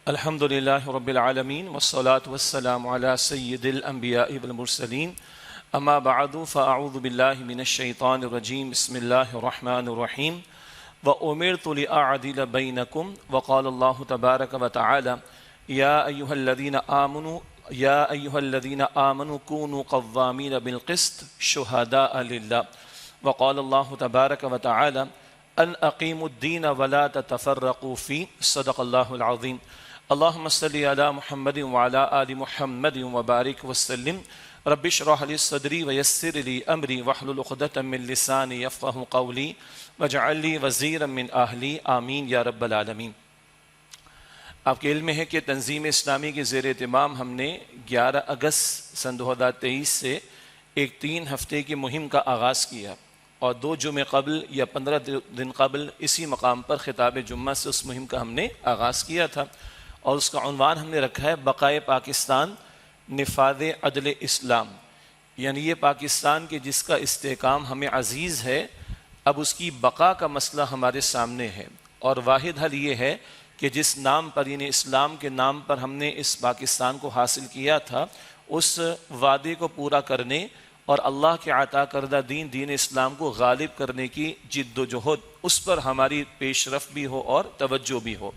الحمد لله رب العالمين والصلاة والسلام على سيد الأنبياء والمرسلين أما بعد فأعوذ بالله من الشيطان الرجيم بسم الله الرحمن الرحيم وأمرت لأعدل بينكم وقال الله تبارك وتعالى يا أيها الذين آمنوا كونوا قوامين بالقسط شهداء لله وقال الله تبارك وتعالى أن أقيموا الدين ولا تتفرقوا فيه صدق الله العظيم اللهم صل على محمد وعلى آل محمد وبارك وسلم رب اشرح لي صدري ويسر لي أمري واحلل عقدة من لساني يفقهوا قولي واجعل لي وزيرا من أهلي آمين یا رب العالمین۔ آپ کے علم ہے کہ تنظیم اسلامی کے زیر اہتمام ہم نے 11 اگست سن 2023 سے ایک 3 ہفتے کی مہم کا آغاز کیا اور 2 جمعے قبل یا 15 دن قبل اسی مقام پر خطاب جمعہ سے اس مہم کا ہم نے آغاز کیا تھا، اور اس کا عنوان ہم نے رکھا ہے بقائے پاکستان نفاذ عدل اسلام، یعنی یہ پاکستان کے جس کا استحکام ہمیں عزیز ہے، اب اس کی بقا کا مسئلہ ہمارے سامنے ہے، اور واحد حل یہ ہے کہ جس نام پر یعنی اسلام کے نام پر ہم نے اس پاکستان کو حاصل کیا تھا، اس وعدے کو پورا کرنے اور اللہ کے عطا کردہ دین اسلام کو غالب کرنے کی جد و جہد، اس پر ہماری پیش رفت بھی ہو اور توجہ بھی ہو۔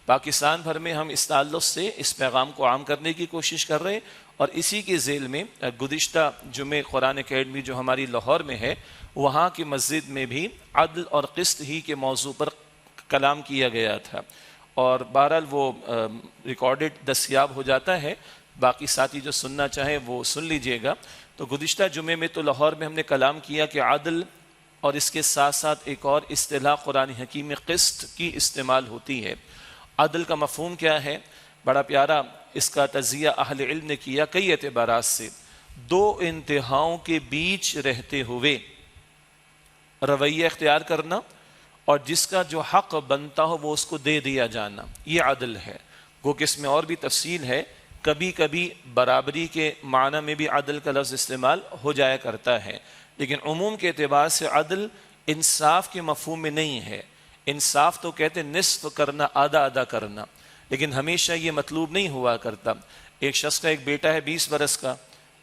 پاکستان بھر میں ہم اس تعلق سے اس پیغام کو عام کرنے کی کوشش کر رہے ہیں، اور اسی کے ذیل میں گزشتہ جمعے قرآن اکیڈمی جو ہماری لاہور میں ہے، وہاں کی مسجد میں بھی عدل اور قسط ہی کے موضوع پر کلام کیا گیا تھا، اور بہرحال وہ ریکارڈڈ دستیاب ہو جاتا ہے، باقی ساتھی جو سننا چاہیں وہ سن لیجئے گا۔ تو گزشتہ جمعے میں تو لاہور میں ہم نے کلام کیا کہ عدل اور اس کے ساتھ ساتھ ایک اور اصطلاح قرآن حکیم میں قسط کی استعمال ہوتی ہے۔ عدل کا مفہوم کیا ہے؟ بڑا پیارا اس کا تجزیہ اہل علم نے کیا کئی اعتبارات سے۔ 2 انتہاؤں کے بیچ رہتے ہوئے رویہ اختیار کرنا، اور جس کا جو حق بنتا ہو وہ اس کو دے دیا جانا، یہ عدل ہے۔ گو کہ اس میں اور بھی تفصیل ہے، کبھی کبھی برابری کے معنی میں بھی عدل کا لفظ استعمال ہو جایا کرتا ہے، لیکن عموم کے اعتبار سے عدل انصاف کے مفہوم میں نہیں ہے۔ انصاف تو کہتے ہیں نصف کرنا، آدھا کرنا، لیکن ہمیشہ یہ مطلوب نہیں ہوا کرتا۔ ایک شخص کا ایک بیٹا ہے 20 برس کا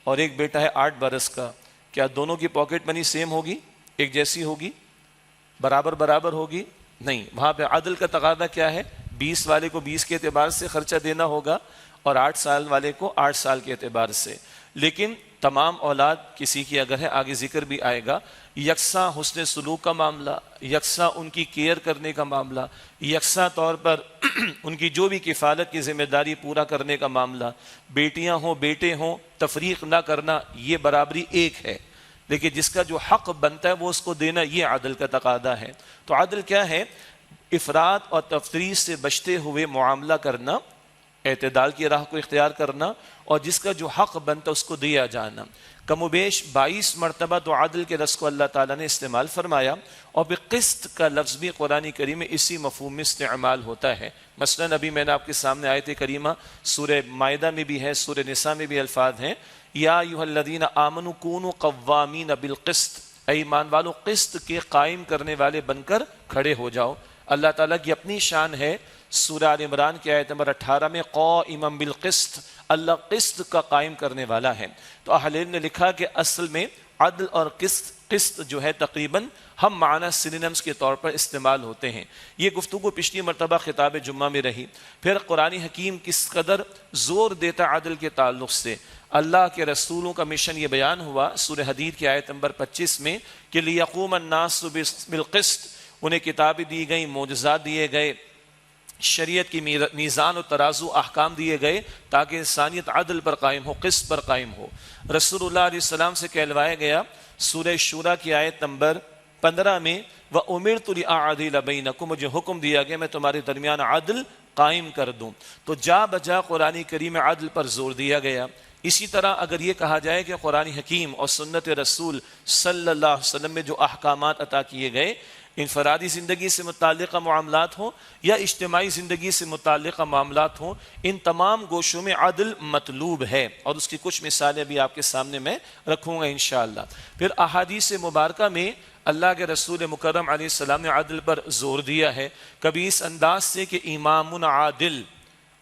اور ایک بیٹا ہے 8 برس کا، کیا دونوں کی پاکٹ منی سیم ہوگی، ایک جیسی ہوگی، برابر ہوگی؟ نہیں۔ وہاں پہ عدل کا تقاضا کیا ہے؟ 20 والے کو 20 کے اعتبار سے خرچہ دینا ہوگا اور 8 سال والے کو 8 سال کے اعتبار سے۔ لیکن تمام اولاد کسی کی اگر ہے، آگے ذکر بھی آئے گا، یکساں حسن سلوک کا معاملہ، یکساں ان کی کیئر کرنے کا معاملہ، یکساں طور پر ان کی جو بھی کفالت کی ذمہ داری پورا کرنے کا معاملہ، بیٹیاں ہوں بیٹے ہوں، تفریق نہ کرنا، یہ برابری ایک ہے، لیکن جس کا جو حق بنتا ہے وہ اس کو دینا، یہ عدل کا تقاضا ہے۔ تو عدل کیا ہے؟ افراط اور تفریط سے بچتے ہوئے معاملہ کرنا، اعتدال کی راہ کو اختیار کرنا، اور جس کا جو حق بنتا اس کو دیا جانا۔ کم و بیش 22 مرتبہ تو عدل کے لفظ کو اللہ تعالیٰ نے استعمال فرمایا، اور پھر قسط کا لفظ بھی قرآن کریم میں اسی مفہوم میں استعمال ہوتا ہے۔ مثلا ابھی میں نے آپ کے سامنے آیت کریمہ سورہ مائدہ میں بھی ہے، سورہ نساء میں بھی الفاظ ہیں، یا ایھا الذین آمنوا کونوا قوامین بالقسط، اے ایمان والو قسط کے قائم کرنے والے بن کر کھڑے ہو جاؤ۔ اللہ تعالیٰ کی اپنی شان ہے، سورہ آل عمران کی آیت نمبر 18 میں قائما بالقسط، اللہ قسط کا قائم کرنے والا ہے۔ تو اہل علم نے لکھا کہ اصل میں عدل اور قسط جو ہے تقریباً ہم معنی سینونیمز کے طور پر استعمال ہوتے ہیں۔ یہ گفتگو پچھلی مرتبہ خطاب جمعہ میں رہی۔ پھر قرآن حکیم کس قدر زور دیتا عدل کے تعلق سے، اللہ کے رسولوں کا مشن یہ بیان ہوا سورہ حدید کی آیت نمبر 25 میں کہ لیقوم الناس بالقسط، انہیں کتابیں دی گئیں، معجزات دیے گئے، شریعت کی میزان و ترازو احکام دیے گئے تاکہ انسانیت عدل پر قائم ہو، قسط پر قائم ہو۔ رسول اللہ علیہ السلام سے کہلوایا گیا سورہ شورى کی آیت نمبر 15 میں وَأُمِرْتُ لِأَعْدِلَ بَيْنَكُمْ، مجھے حکم دیا گیا میں تمہارے درمیان عدل قائم کر دوں۔ تو جا بجا قرآن کریم عدل پر زور دیا گیا۔ اسی طرح اگر یہ کہا جائے کہ قرآن حکیم اور سنت رسول صلی اللہ علیہ وسلم میں جو احکامات عطا کیے گئے، انفرادی زندگی سے متعلقہ معاملات ہوں یا اجتماعی زندگی سے متعلقہ معاملات ہوں، ان تمام گوشوں میں عدل مطلوب ہے، اور اس کی کچھ مثالیں بھی آپ کے سامنے میں رکھوں گا انشاءاللہ۔ پھر احادیث مبارکہ میں اللہ کے رسول مکرم علیہ السلام نے عدل پر زور دیا ہے، کبھی اس انداز سے کہ امام عادل،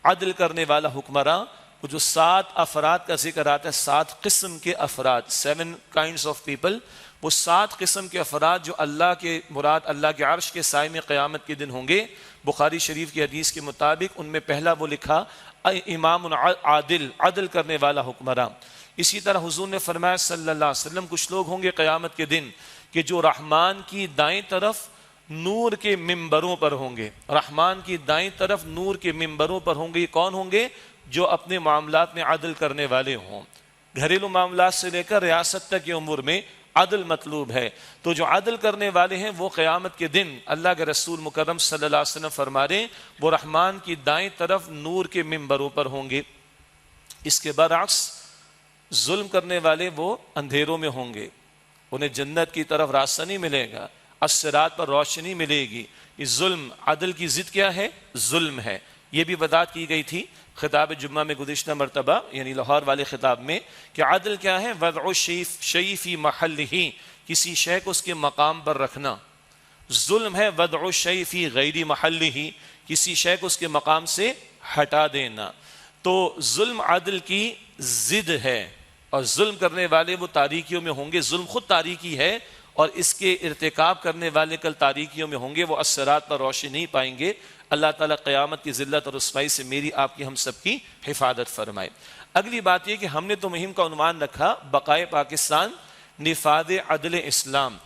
عدل کرنے والا حکمراں، وہ جو 7 افراد کا ذکر آتا ہے، 7 قسم کے افراد، 7 kinds of people، وہ 7 قسم کے افراد جو اللہ کے مراد اللہ کے عرش کے سائے میں قیامت کے دن ہوں گے۔ بخاری شریف کی حدیث کے مطابق ان میں پہلا وہ لکھا امام عادل، عدل کرنے والا حکمراں۔ اسی طرح حضور نے فرمایا صلی اللہ علیہ وسلم، کچھ لوگ ہوں گے قیامت کے دن کہ جو رحمان کی دائیں طرف نور کے ممبروں پر ہوں گے، رحمان کی دائیں طرف نور کے ممبروں پر ہوں گے۔ یہ کون ہوں گے؟ جو اپنے معاملات میں عدل کرنے والے ہوں، گھریلو معاملات سے لے کر ریاست تک کے امور میں عدل مطلوب ہے۔ تو جو عدل کرنے والے ہیں وہ قیامت کے دن اللہ کے رسول مکرم صلی اللہ علیہ وسلم فرما رہے ہیں وہ رحمان کی دائیں طرف نور کے ممبروں پر ہوں گے۔ اس کے برعکس ظلم کرنے والے وہ اندھیروں میں ہوں گے، انہیں جنت کی طرف راستہ نہیں ملے گا، الصراط پر روشنی ملے گی۔ یہ ظلم، عدل کی ضد کیا ہے؟ ظلم ہے۔ یہ بھی وضاحت کی گئی تھی خطاب جمعہ میں گزشتہ مرتبہ، یعنی لاہور والے خطاب میں، کہ عدل کیا ہے؟ وضع الشیء فی محلہ، کسی شے کو اس کے مقام پر رکھنا۔ ظلم ہے وضع الشیء فی غیر محلہ، کسی شے کو اس کے مقام سے ہٹا دینا۔ تو ظلم عدل کی ضد ہے، اور ظلم کرنے والے وہ تاریکیوں میں ہوں گے۔ ظلم خود تاریکی ہے، اور اس کے ارتکاب کرنے والے کل تاریکیوں میں ہوں گے، وہ الصراط پر روشنی نہیں پائیں گے۔ اللہ تعالیٰ قیامت کی ذلت اور رسوائی سے میری آپ کی ہم سب کی حفاظت فرمائے۔ اگلی بات یہ کہ ہم نے تو مہم کا عنوان رکھا بقائے پاکستان نفاذ عدل اسلام۔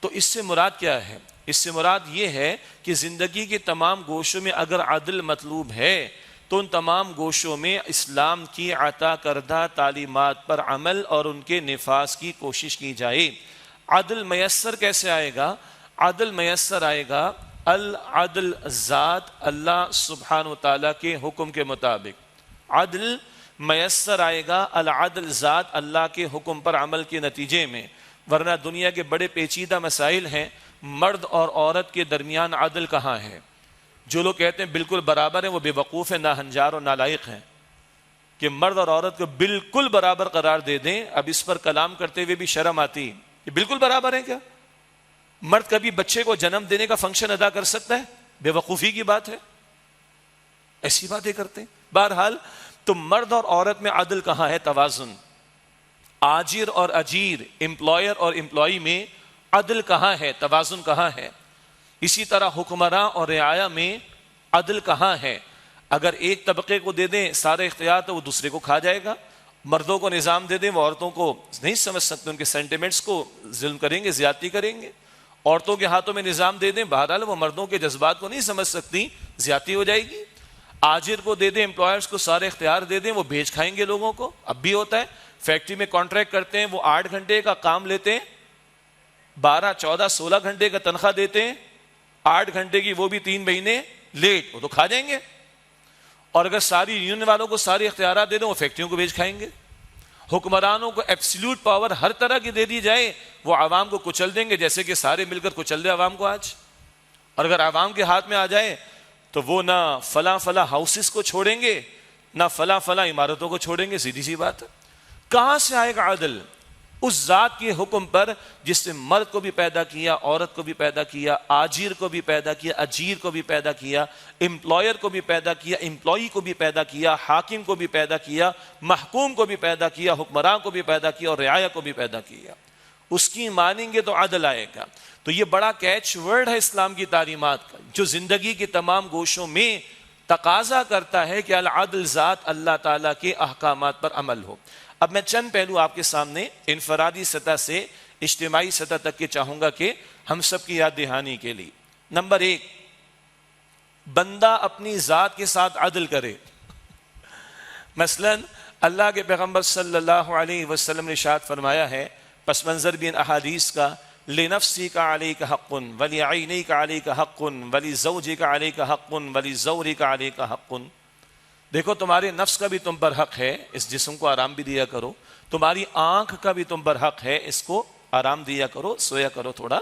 تو اس سے مراد کیا ہے؟ اس سے مراد یہ ہے کہ زندگی کے تمام گوشوں میں اگر عدل مطلوب ہے تو ان تمام گوشوں میں اسلام کی عطا کردہ تعلیمات پر عمل اور ان کے نفاذ کی کوشش کی جائے۔ عدل میسر کیسے آئے گا؟ عدل میسر آئے گا العدل ذات اللہ سبحانہ وتعالیٰ کے حکم کے مطابق۔ عدل میسر آئے گا العدل ذات اللہ کے حکم پر عمل کے نتیجے میں، ورنہ دنیا کے بڑے پیچیدہ مسائل ہیں۔ مرد اور عورت کے درمیان عدل کہاں ہے؟ جو لوگ کہتے ہیں بالکل برابر ہیں وہ بے وقوف ہیں، ناہنجار اور نالائق ہیں کہ مرد اور عورت کو بالکل برابر قرار دے دیں۔ اب اس پر کلام کرتے ہوئے بھی شرم آتی، یہ بالکل برابر ہیں کیا؟ مرد کبھی بچے کو جنم دینے کا فنکشن ادا کر سکتا ہے؟ بے وقوفی کی بات ہے، ایسی باتیں کرتے ہیں۔ بہرحال تو مرد اور عورت میں عدل کہاں ہے؟ توازن۔ آجر اور اجیر، امپلائر اور امپلائی میں عدل کہاں ہے؟ توازن کہاں ہے؟ اسی طرح حکمراں اور رعایا میں عدل کہاں ہے؟ اگر ایک طبقے کو دے دیں سارے اختیار تو وہ دوسرے کو کھا جائے گا، مردوں کو نظام دے دیں وہ عورتوں کو نہیں سمجھ سکتے، ان کے سینٹیمنٹس کو ظلم کریں گے، زیادتی کریں گے۔ عورتوں کے ہاتھوں میں نظام دے دیں، بہرحال وہ مردوں کے جذبات کو نہیں سمجھ سکتی، زیادتی ہو جائے گی۔ آجر کو دے دیں، امپلائرز کو سارے اختیار دے دیں، وہ بھیج کھائیں گے لوگوں کو۔ اب بھی ہوتا ہے، فیکٹری میں کانٹریکٹ کرتے ہیں، وہ 8 گھنٹے کا کام لیتے ہیں، 12 14 16 گھنٹے کا تنخواہ دیتے ہیں، 8 گھنٹے کی وہ بھی 3 مہینے لیٹ، وہ تو کھا جائیں گے۔ اور اگر ساری یونین والوں کو سارے اختیارات دے دیں وہ فیکٹریوں کو بھیج کھائیں گے۔ حکمرانوں کو ایبسلیوٹ پاور ہر طرح کی دے دی جائے وہ عوام کو کچل دیں گے، جیسے کہ سارے مل کر کچل دیں عوام کو آج۔ اور اگر عوام کے ہاتھ میں آ جائے تو وہ نہ فلاں فلاں ہاؤسز کو چھوڑیں گے نہ فلاں فلاں عمارتوں کو چھوڑیں گے، سیدھی سی بات ہے۔ کہاں سے آئے گا عدل؟ اس ذات کے حکم پر جس نے مرد کو بھی پیدا کیا، عورت کو بھی پیدا کیا، آجیر کو بھی پیدا کیا، اجیر کو بھی پیدا کیا، امپلائر کو بھی پیدا کیا، امپلائی کو بھی پیدا کیا، حاکم کو بھی پیدا کیا، محکوم کو بھی پیدا کیا، حکمراں کو بھی پیدا کیا اور رعایا کو بھی پیدا کیا۔ اس کی مانیں گے تو عدل آئے گا۔ تو یہ بڑا کیچ ورڈ ہے اسلام کی تعلیمات کا، جو زندگی کے تمام گوشوں میں تقاضا کرتا ہے کہ العدل ذات اللہ تعالیٰ کے احکامات پر عمل ہو۔ اب میں چند پہلو آپ کے سامنے انفرادی سطح سے اجتماعی سطح تک کے چاہوں گا کہ ہم سب کی یاد دہانی کے لیے۔ نمبر 1، بندہ اپنی ذات کے ساتھ عدل کرے۔ مثلا اللہ کے پیغمبر صلی اللہ علیہ وسلم نے ارشاد فرمایا ہے، پس منظر بھی ان احادیث کا، لنفسک علیک حق ولعینیک علیک حق ولزوجک علیک حق ولزورک علیک حق۔ دیکھو تمہارے نفس کا بھی تم پر حق ہے، اس جسم کو آرام بھی دیا کرو، تمہاری آنکھ کا بھی تم پر حق ہے، اس کو آرام دیا کرو، سویا کرو تھوڑا۔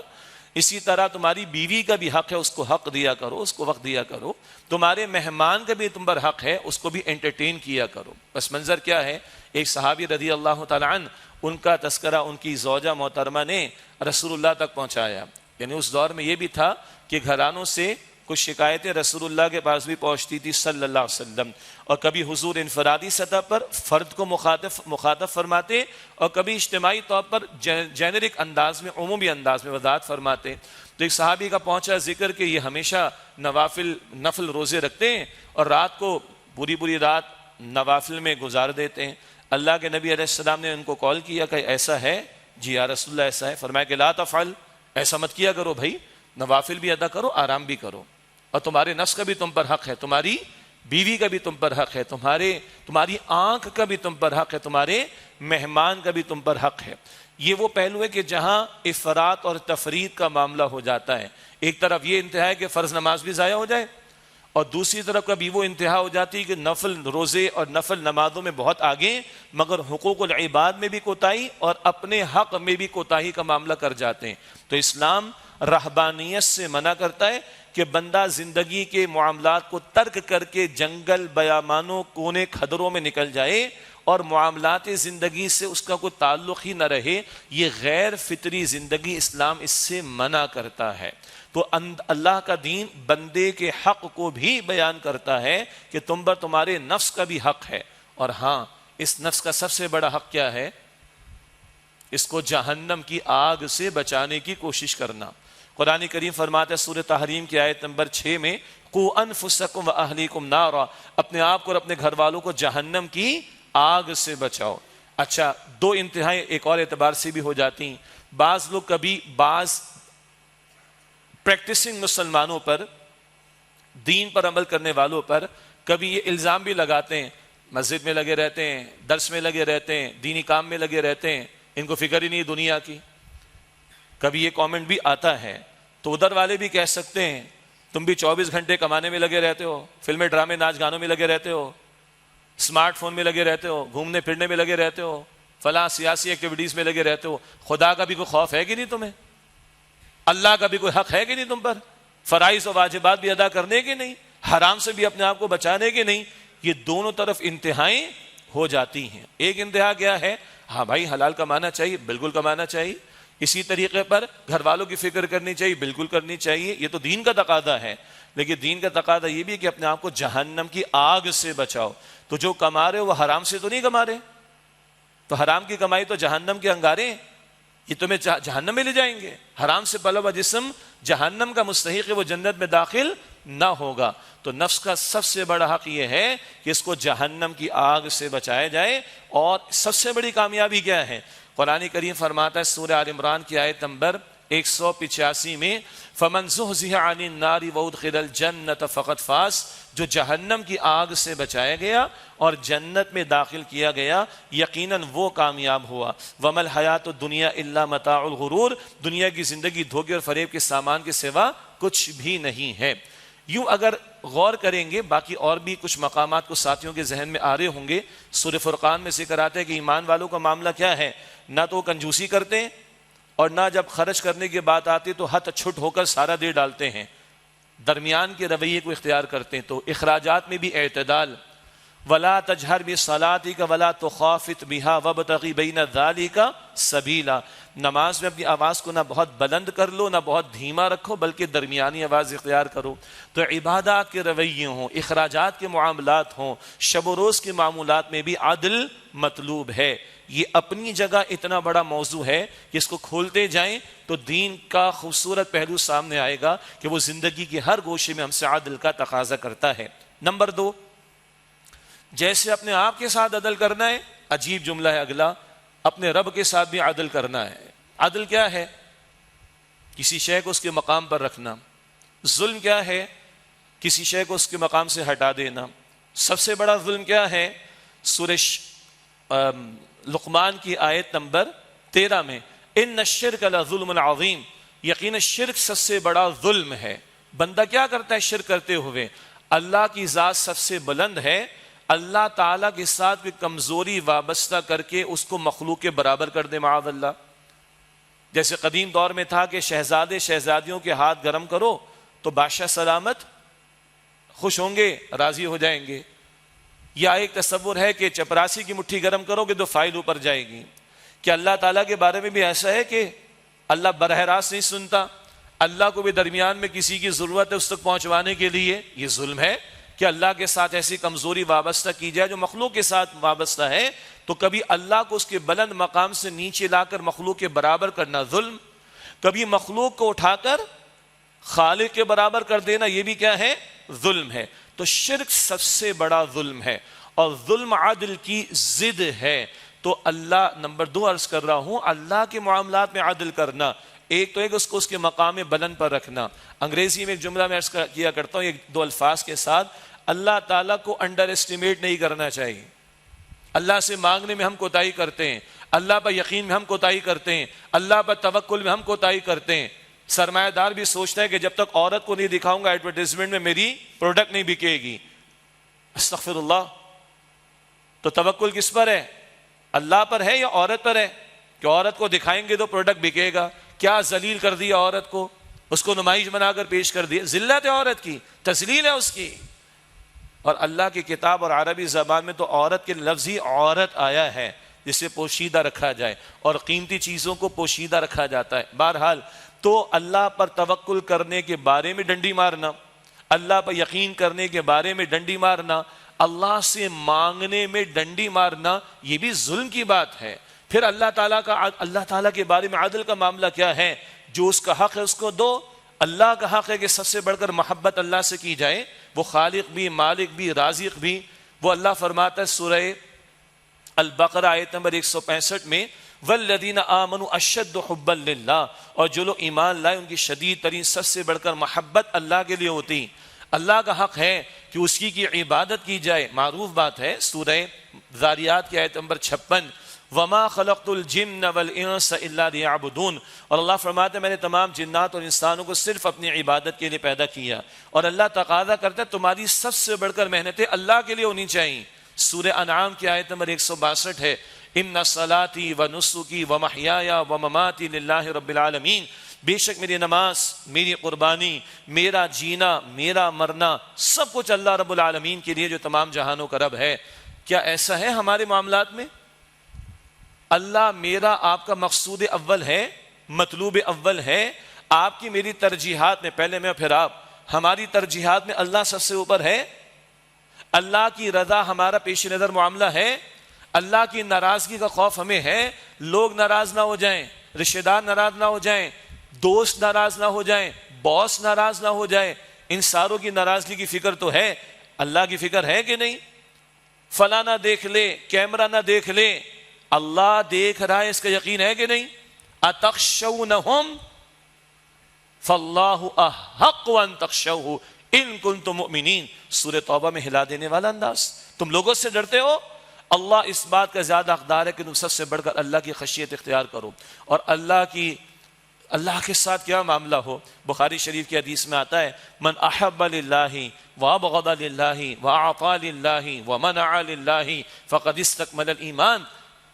اسی طرح تمہاری بیوی کا بھی حق ہے، اس کو حق دیا کرو، اس کو وقت دیا کرو۔ تمہارے مہمان کا بھی تم پر حق ہے، اس کو بھی انٹرٹین کیا کرو۔ پس منظر کیا ہے؟ ایک صحابی رضی اللہ تعالیٰ عنہ، ان کا تذکرہ ان کی زوجہ محترمہ نے رسول اللہ تک پہنچایا۔ یعنی اس دور میں یہ بھی تھا کہ گھرانوں سے کچھ شکایتیں رسول اللہ کے پاس بھی پہنچتی تھی صلی اللہ علیہ وسلم، اور کبھی حضور انفرادی سطح پر فرد کو مخاطب فرماتے، اور کبھی اجتماعی طور پر جینرک انداز میں، عمومی انداز میں وضاحت فرماتے۔ تو ایک صحابی کا پہنچا ذکر کہ یہ ہمیشہ نفل روزے رکھتے ہیں اور رات کو پوری رات نوافل میں گزار دیتے ہیں۔ اللہ کے نبی علیہ السلام نے ان کو کال کیا کہ ایسا ہے؟ جی یا رسول اللہ ایسا ہے۔ فرمایا کہ لا تفعل، ایسا مت کیا کرو بھائی، نوافل بھی ادا کرو، آرام بھی کرو، اور تمہارے نفس کا بھی تم پر حق ہے، تمہاری بیوی کا بھی تم پر حق ہے، تمہاری آنکھ کا بھی تم پر حق ہے، تمہارے مہمان کا بھی تم پر حق ہے۔ یہ وہ پہلو ہے کہ جہاں افراط اور تفرید کا معاملہ ہو جاتا ہے، ایک طرف یہ انتہا ہے کہ فرض نماز بھی ضائع ہو جائے، اور دوسری طرف کبھی وہ انتہا ہو جاتی ہے کہ نفل روزے اور نفل نمازوں میں بہت آگے، مگر حقوق العباد میں بھی کوتاہی اور اپنے حق میں بھی کوتاہی کا معاملہ کر جاتے ہیں۔ تو اسلام رہبانیت سے منع کرتا ہے کہ بندہ زندگی کے معاملات کو ترک کر کے جنگل بیابانوں کونے کھدروں میں نکل جائے اور معاملات زندگی سے اس کا کوئی تعلق ہی نہ رہے۔ یہ غیر فطری زندگی اسلام اس سے منع کرتا ہے۔ تو اللہ کا دین بندے کے حق کو بھی بیان کرتا ہے کہ تم پر تمہارے نفس کا بھی حق ہے، اور ہاں اس نفس کا سب سے بڑا حق کیا ہے؟ اس کو جہنم کی آگ سے بچانے کی کوشش کرنا۔ قرآن کریم فرماتا ہے سورہ تحریم کی آیت نمبر 6 میں، قُوا أَنفُسَكُمْ وَأَهْلِيكُمْ نَارًا، اپنے آپ کو اور اپنے گھر والوں کو جہنم کی آگ سے بچاؤ۔ اچھا، دو انتہائی ایک اور اعتبار سے بھی ہو جاتی ہیں۔ بعض لوگ کبھی بعض پریکٹسنگ مسلمانوں پر، دین پر عمل کرنے والوں پر کبھی یہ الزام بھی لگاتے ہیں، مسجد میں لگے رہتے ہیں، درس میں لگے رہتے ہیں، دینی کام میں لگے رہتے ہیں، ان کو فکر ہی نہیں دنیا کی۔ کبھی یہ کامنٹ بھی آتا ہے تو ادھر والے بھی کہہ سکتے ہیں تم بھی 24 گھنٹے کمانے میں لگے رہتے ہو، فلمیں ڈرامے ناچ گانوں میں لگے رہتے ہو، اسمارٹ فون میں لگے رہتے ہو، گھومنے پھرنے میں لگے رہتے ہو، فلاں سیاسی ایکٹیویٹیز میں لگے رہتے ہو۔ خدا کا بھی کوئی خوف ہے کہ نہیں تمہیں؟ اللہ کا بھی کوئی حق ہے کہ نہیں تم پر؟ فرائض و واجبات بھی ادا کرنے کے نہیں؟ حرام سے بھی اپنے آپ کو بچانے کے نہیں؟ یہ دونوں طرف انتہائیں ہو جاتی ہیں۔ ایک انتہا کیا ہے؟ ہاں بھائی حلال کمانا چاہیے، بالکل کمانا چاہیے، اسی طریقے پر گھر والوں کی فکر کرنی چاہیے، بالکل کرنی چاہیے، یہ تو دین کا تقاضا ہے۔ لیکن دین کا تقاضا یہ بھی ہے کہ اپنے آپ کو جہنم کی آگ سے بچاؤ۔ تو جو کما رہے ہو وہ حرام سے تو نہیں کما رہے، تو حرام کی کمائی تو جہنم کے انگارے ہیں، یہ تمہیں جہنم میں لے جائیں گے۔ حرام سے پلا ہوا جسم جہنم کا مستحق ہے، وہ جنت میں داخل نہ ہوگا۔ تو نفس کا سب سے بڑا حق یہ ہے کہ اس کو جہنم کی آگ سے بچایا جائے۔ اور سب سے بڑی کامیابی کیا ہے؟ قرآن کریم فرماتا ہے سورہ آل عمران کی آیت نمبر 185 میں، فَمَنْ زُحْزِحَ عَنِ النَّارِ وَأُدْخِلَ الْجَنَّةَ فَقَدْ فَازَ، جو جہنم کی آگ سے بچایا گیا اور جنت میں داخل کیا گیا، یقیناً وہ کامیاب ہوا۔ وَمَا الْحَيَاةُ الدُّنْيَا إِلَّا مَتَاعُ الْغُرُورِ، دنیا کی زندگی دھوکے اور فریب کے سامان کے سوا کچھ بھی نہیں ہے۔ یوں اگر غور کریں گے، باقی اور بھی کچھ مقامات کو ساتھیوں کے ذہن میں آ رہے ہوں گے۔ سورہ فرقان میں ذکر آتا ہے کہ ایمان والوں کا معاملہ کیا ہے؟ نہ تو وہ کنجوسی کرتے ہیں، اور نہ جب خرچ کرنے کی بات آتی تو حد چھٹ ہو کر سارا دے ڈالتے ہیں، درمیان کے رویے کو اختیار کرتے ہیں۔ تو اخراجات میں بھی اعتدال، وَلَا تَجْهَرْ بِصَلَاتِكَ وَلَا تُخَافِتْ بِهَا وَابْتَغِ بَيْنَ ذَلِكَ سَبِيلًا، نماز میں اپنی آواز کو نہ بہت بلند کر لو نہ بہت دھیما رکھو، بلکہ درمیانی آواز اختیار کرو۔ تو عبادات کے رویے ہوں، اخراجات کے معاملات ہوں، شب و روز کے معاملات میں بھی عدل مطلوب ہے۔ یہ اپنی جگہ اتنا بڑا موضوع ہے کہ اس کو کھولتے جائیں تو دین کا خوبصورت پہلو سامنے آئے گا کہ وہ زندگی کے ہر گوشے میں ہم سے عدل کا تقاضا کرتا ہے۔ نمبر 2، جیسے اپنے آپ کے ساتھ عدل کرنا ہے، عجیب جملہ ہے اگلا، اپنے رب کے ساتھ بھی عدل کرنا ہے۔ عدل کیا ہے؟ کسی شے کو اس کے مقام پر رکھنا۔ ظلم کیا ہے؟ کسی شے کو اس کے مقام سے ہٹا دینا۔ سب سے بڑا ظلم کیا ہے؟ سورہ لقمان کی آیت نمبر 13 میں، ان الشرک لظلم عظیم، یقینا شرک سب سے بڑا ظلم ہے۔ بندہ کیا کرتا ہے شرک کرتے ہوئے؟ اللہ کی ذات سب سے بلند ہے، اللہ تعالیٰ کے ساتھ کوئی کمزوری وابستہ کر کے اس کو مخلوق کے برابر کر دے، معاذ اللہ۔ جیسے قدیم دور میں تھا کہ شہزادے شہزادیوں کے ہاتھ گرم کرو تو بادشاہ سلامت خوش ہوں گے، راضی ہو جائیں گے۔ یا ایک تصور ہے کہ چپراسی کی مٹھی گرم کرو گے تو فائل اوپر جائے گی۔ کہ اللہ تعالیٰ کے بارے میں بھی ایسا ہے کہ اللہ براہ راست نہیں سنتا، اللہ کو بھی درمیان میں کسی کی ضرورت ہے اس تک پہنچوانے کے لیے، یہ ظلم ہے کہ اللہ کے ساتھ ایسی کمزوری وابستہ کی جائے جو مخلوق کے ساتھ وابستہ ہے. تو کبھی اللہ کو اس کے بلند مقام سے نیچے لا کر مخلوق کے برابر کرنا ظلم، کبھی مخلوق کو اٹھا کر خالق کے برابر کر دینا، یہ بھی کیا ہے؟ ظلم ہے. تو شرک سب سے بڑا ظلم ہے اور ظلم عدل کی ضد ہے. تو اللہ، نمبر 2 عرض کر رہا ہوں، اللہ کے معاملات میں عدل کرنا، ایک تو ایک اس کو اس کے مقام بلند پر رکھنا. انگریزی میں ایک جملہ میں عرض کیا کرتا ہوں ایک دو الفاظ کے ساتھ، اللہ تعالیٰ کو انڈر اسٹیمیٹ نہیں کرنا چاہیے. اللہ سے مانگنے میں ہم کوتاہی کرتے ہیں، اللہ پر یقین میں ہم کوتاہی کرتے ہیں، اللہ پر توکل میں ہم کوتاہی کرتے ہیں. سرمایہ دار بھی سوچتا ہے کہ جب تک عورت کو نہیں دکھاؤں گا ایڈورٹائزمنٹ میں میری پروڈکٹ نہیں بکے گی. استغفر اللہ. تو توکل کس پر ہے؟ اللہ پر ہے یا عورت پر ہے؟ کہ عورت کو دکھائیں گے تو پروڈکٹ بکے گا. کیا ذلیل کر دیا عورت کو، اس کو نمائش بنا کر پیش کر دیا. ذلت ہے عورت کی، تذلیل ہے اس کی. اور اللہ کی کتاب اور عربی زبان میں تو عورت کے لفظ ہی عورت آیا ہے جسے پوشیدہ رکھا جائے، اور قیمتی چیزوں کو پوشیدہ رکھا جاتا ہے. بہرحال تو اللہ پر توکل کرنے کے بارے میں ڈنڈی مارنا، اللہ پر یقین کرنے کے بارے میں ڈنڈی مارنا، اللہ سے مانگنے میں ڈنڈی مارنا، یہ بھی ظلم کی بات ہے. پھر اللہ تعالیٰ کے بارے میں عدل کا معاملہ کیا ہے؟ جو اس کا حق ہے اس کو دو. اللہ کا حق ہے کہ سب سے بڑھ کر محبت اللہ سے کی جائے، وہ خالق بھی، مالک بھی، رازق بھی. وہ اللہ فرماتا ہے سورہ البقرہ آیت نمبر 165 میں، والذین آمنوا اشد حبا للہ، اور جو لوگ ایمان لائے ان کی شدید ترین سب سے بڑھ کر محبت اللہ کے لیے ہوتی. اللہ کا حق ہے کہ اس کی عبادت کی جائے. معروف بات ہے سورہ ذاریات کی آیت نمبر 56، وما خلقت الجن والانس الا ليعبدون، اور اللہ فرماتے ہیں میں نے تمام جنات اور انسانوں کو صرف اپنی عبادت کے لیے پیدا کیا. اور اللہ تقاضا کرتا ہے تمہاری سب سے بڑھ کر محنتیں اللہ کے لیے ہونی چاہیے. سورہ انعام کی آیت نمبر 162 ہے، ان صلاتی و نسکی و محیای و مماتی للہ رب العالمین، بے شک میری نماز، میری قربانی، میرا جینا، میرا مرنا، سب کچھ اللہ رب العالمین کے لیے جو تمام جہانوں کا رب ہے. کیا ایسا ہے ہمارے معاملات میں؟ اللہ میرا آپ کا مقصود اول ہے، مطلوب اول ہے. آپ کی میری ترجیحات میں، پہلے میں پھر آپ، ہماری ترجیحات میں اللہ سب سے اوپر ہے. اللہ کی رضا ہمارا پیش نظر معاملہ ہے. اللہ کی ناراضگی کا خوف ہمیں ہے. لوگ ناراض نہ ہو جائیں، رشتہ دار ناراض نہ ہو جائیں، دوست ناراض نہ ہو جائیں، باس ناراض نہ ہو جائے. ان ساروں کی ناراضگی کی فکر تو ہے. اللہ کی فکر ہے کہ نہیں؟ فلاں نہ دیکھ لے، کیمرہ نہ دیکھ لے، اللہ دیکھ رہا ہے، اس کا یقین ہے کہ نہیں؟ اتخشونہم فاللہ احق ان تخشوہ ان کنتم مؤمنین. سورہ توبہ میں ہلا دینے والا انداز. تم لوگوں سے ڈرتے ہو، اللہ اس بات کا زیادہ حقدار ہے کہ تم سب سے بڑھ کر اللہ کی خشیت اختیار کرو. اور اللہ کے ساتھ کیا معاملہ ہو. بخاری شریف کی حدیث میں آتا ہے، من احب للہ وابغض للہ واعطى للہ ومنع للہ فقد استکمل الایمان.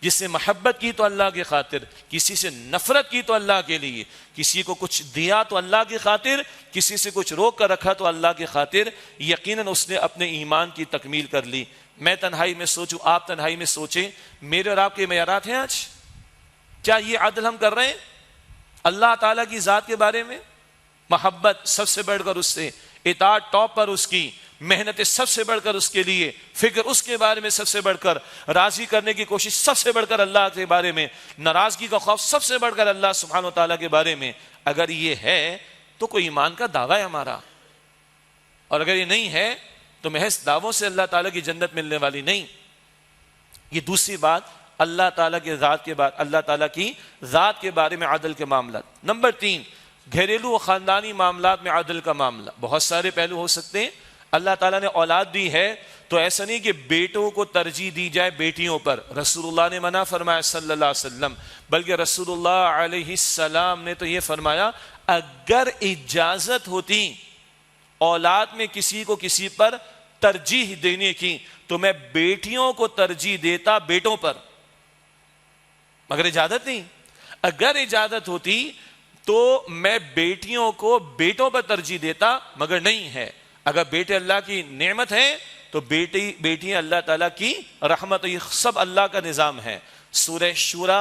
جس سے محبت کی تو اللہ کی خاطر، کسی سے نفرت کی تو اللہ کے لیے، کسی کو کچھ دیا تو اللہ کی خاطر، کسی سے کچھ روک کر رکھا تو اللہ کی خاطر، یقیناً اس نے اپنے ایمان کی تکمیل کر لی. میں تنہائی میں سوچوں، آپ تنہائی میں سوچیں، میرے اور آپ کے معیارات ہیں آج؟ کیا یہ عدل ہم کر رہے ہیں اللہ تعالیٰ کی ذات کے بارے میں؟ محبت سب سے بڑھ کر اس سے، اطاعت ٹاپ پر اس کی، محنت سب سے بڑھ کر اس کے لیے، فکر اس کے بارے میں سب سے بڑھ کر، راضی کرنے کی کوشش سب سے بڑھ کر اللہ کے بارے میں، ناراضگی کا خوف سب سے بڑھ کر اللہ سبحانہ و تعالیٰ کے بارے میں. اگر یہ ہے تو کوئی ایمان کا دعویٰ ہے ہمارا، اور اگر یہ نہیں ہے تو محض دعووں سے اللہ تعالیٰ کی جنت ملنے والی نہیں. یہ دوسری بات اللہ تعالیٰ کے ذات کے بعد، اللہ تعالیٰ کی ذات کے بارے میں عدل کے معاملات. نمبر 3، گھریلو و خاندانی معاملات میں عدل کا معاملہ. بہت سارے پہلو ہو سکتے ہیں. اللہ تعالیٰ نے اولاد دی ہے تو ایسا نہیں کہ بیٹوں کو ترجیح دی جائے بیٹیوں پر. رسول اللہ نے منع فرمایا صلی اللہ علیہ وسلم، بلکہ رسول اللہ علیہ السلام نے تو یہ فرمایا اگر اجازت ہوتی اولاد میں کسی کو کسی پر ترجیح دینے کی تو میں بیٹیوں کو ترجیح دیتا بیٹوں پر، مگر اجازت نہیں. اگر اجازت ہوتی تو میں بیٹیوں کو بیٹوں پر ترجیح دیتا، مگر نہیں ہے. اگر بیٹے اللہ کی نعمت ہے تو بیٹیاں اللہ تعالیٰ کی رحمت، یہ سب اللہ کا نظام ہے. سورہ شورى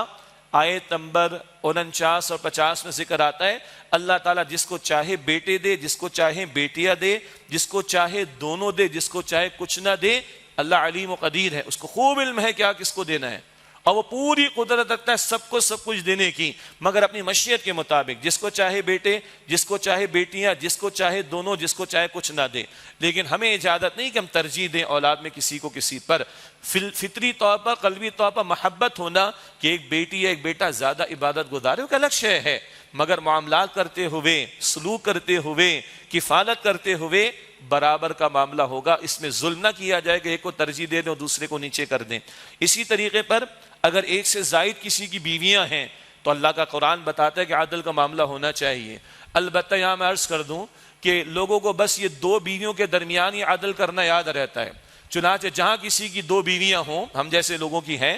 آیت نمبر 49 اور 50 میں ذکر آتا ہے اللہ تعالیٰ جس کو چاہے بیٹے دے، جس کو چاہے بیٹیاں دے، جس کو چاہے دونوں دے، جس کو چاہے کچھ نہ دے۔ اللہ علیم و قدیر ہے، اس کو خوب علم ہے کیا کس کو دینا ہے، اور وہ پوری قدرت رکھتا ہے سب کو سب کچھ دینے کی، مگر اپنی مشیت کے مطابق، جس کو چاہے بیٹے، جس کو چاہے بیٹیاں، جس کو چاہے دونوں، جس کو چاہے کچھ نہ دے۔ لیکن ہمیں اجازت نہیں کہ ہم ترجیح دیں اولاد میں کسی کو کسی پر۔ فطری طور پر، قلبی طور پر محبت ہونا کہ ایک بیٹی یا ایک بیٹا زیادہ عبادت گزار ہے، وہ الگ شے ہے، مگر معاملات کرتے ہوئے، سلوک کرتے ہوئے، کفالت کرتے ہوئے برابر کا معاملہ ہوگا۔ اس میں ظلم نہ کیا جائے کہ ایک کو ترجیح دے دیں اور دوسرے کو نیچے کر دیں۔ اسی طریقے پر اگر ایک سے زائد کسی کی بیویاں ہیں تو اللہ کا قرآن بتاتا ہے کہ عدل کا معاملہ ہونا چاہیے۔ البتہ یہاں میں عرض کر دوں کہ لوگوں کو بس یہ 2 بیویوں کے درمیان ہی عدل کرنا یاد رہتا ہے، چنانچہ جہاں کسی کی 2 بیویاں ہوں، ہم جیسے لوگوں کی ہیں،